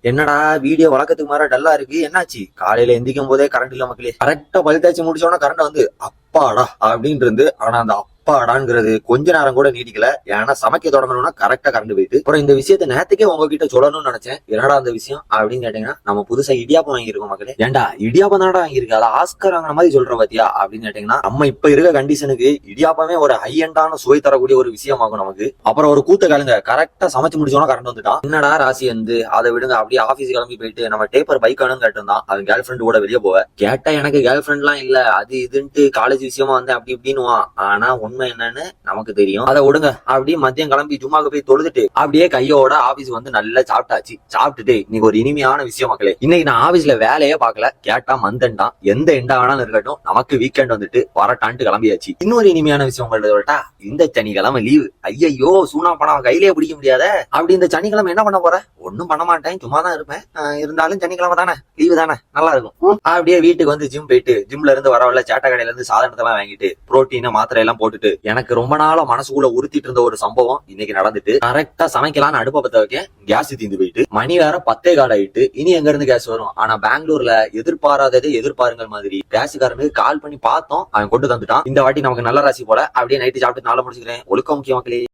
என்னடா வீடியோ வழக்கத்துக்கு மாற டல்லா இருக்கு, என்னாச்சு? காலையில எந்திக்கும் போதே கரண்ட் இல்ல மக்களே. கரெக்டா பல் தேய்ச்சி முடிச்சோன்னா கரண்ட் வந்து அப்பாடா அப்படின்னு இருந்து, ஆனா அந்த அப்பாடாங்கிறது கொஞ்ச நேரம் கூட நீடிக்கல. ஏன்னா சமைக்க தொடங்கணும்னா கரெக்டா கரண்ட் போயிட்டு. அப்புறம் இந்த விஷயத்த நேத்துக்கே உங்ககிட்ட சொல்லணும்னு நினைச்சேன். என்னடா அந்த விஷயம் அப்படின்னு கேட்டீங்கன்னா, நம்ம புதுசா இடியாப்பம் வாங்கியிருக்கோம் மக்களே. ஏன்டா இடியாப்பம் தானடா வாங்கியிருக்கு, அதை ஆஸ்கர் வாங்கின மாதிரி சொல்ற பாத்தியா அப்படின்னு கேட்டீங்கன்னா, நம்ம இப்ப இருக்க கண்டிஷனுக்கு இடியாப்பமே ஒரு ஹை எண்டான சுவை தரக்கூடிய ஒரு விஷயமாகும் நமக்கு. அப்புறம் ஒரு கூத்த காலுங்க, கரெக்டா சமைச்சு முடிச்சோன்னா கரண்ட் வந்துட்டான். என்னடா ராசி வந்து அதை விடுங்க, அப்படியே ஆபீஸ் கிளம்பி போயிட்டு நம்ம டேப்பர் பைக் வேணும்னு கேட்டிருந்தான். அவன் கேர்ள் ஃபிரெண்ட் கூட வெளியே போவ கேட்டா, எனக்கு கேர்ள் ஃபிரெண்ட் எல்லாம் இல்ல, அது இதுன்ட்டு காலேஜ் விஷயமா வந்தேன் அப்படி இப்படின்னுவான். ஆனா உண்மை என்னன்னு நமக்கு தெரியும். அதை விடுங்க, அப்படியே மதியம் கிளம்பி ஜும்மாக்கு போய் தொழுதுட்டு அப்படியே கையோட ஆபீஸ் வந்து நல்லா சாப்பிட்டாச்சு. சாப்பிட்டுட்டு இன்னைக்கு ஒரு இனிமையான விஷயம் மக்களே, இன்னைக்கு நான் ஆபீஸ்ல வேலையே பார்க்கல. கேட்டா மந்தண்டா, எந்த எண்டா வேணாலும் இருக்கட்டும், நமக்கு வீக்கெண்ட் வந்துட்டு வரட்டான்ட்டு கிளம்பியாச்சு. இன்னொரு இனிமையான விஷயம் உங்கள்ட்ட சொல்லட்டா, இந்த சனிக்கிழமை லீவு. ஐயோ சூனா பணம் கையிலேயே பிடிக்க முடியாத. அப்படி இந்த சனிக்கிழமை என்ன பண்ண போற? ஒன்னும் பண்ண மாட்டேன், சும்மா தான் இருப்பேன். இருந்தாலும் சனிக்கிழமை தானே, லீவு தானே, நல்லா இருக்கும். அப்படியே வீட்டுக்கு வந்து ஜிம் போயிட்டு, ஜிம்ல இருந்து வரவள்ள சேட்டை கடையில இருந்து சாதனத்தெல்லாம் வாங்கிட்டு புரோட்டீன் மாத்திரை எல்லாம் போட்டுட்டு, எனக்கு ரொம்ப நாளா மனசுக்குள்ள உறுத்திட்டு இருந்த ஒரு சம்பவம் இன்னைக்கு நடந்துட்டு, கரெக்டா சமைக்கலான்னு அடுப்ப பத்த வைக்க கேஸ் தீந்து போயிட்டு, மணி வேற 10:15 ஆயிட்டு. இனி எங்க இருந்து கேஸ் வரும்? ஆனா பெங்களூர்ல எதிர்பாராததை எதிர்பாருங்கள் மாதிரி கேஸுக்காரனுக்கு கால் பண்ணி பார்த்தோம், அவன் கொண்டு தந்துட்டான். இந்த வாட்டி நமக்கு நல்ல ராசி போல. அப்படியே நைட்டு சாப்பிட்டு நாளை முடிச்சுக்கிறேன். ஒழுக்கம் முக்கியம் மக்களே.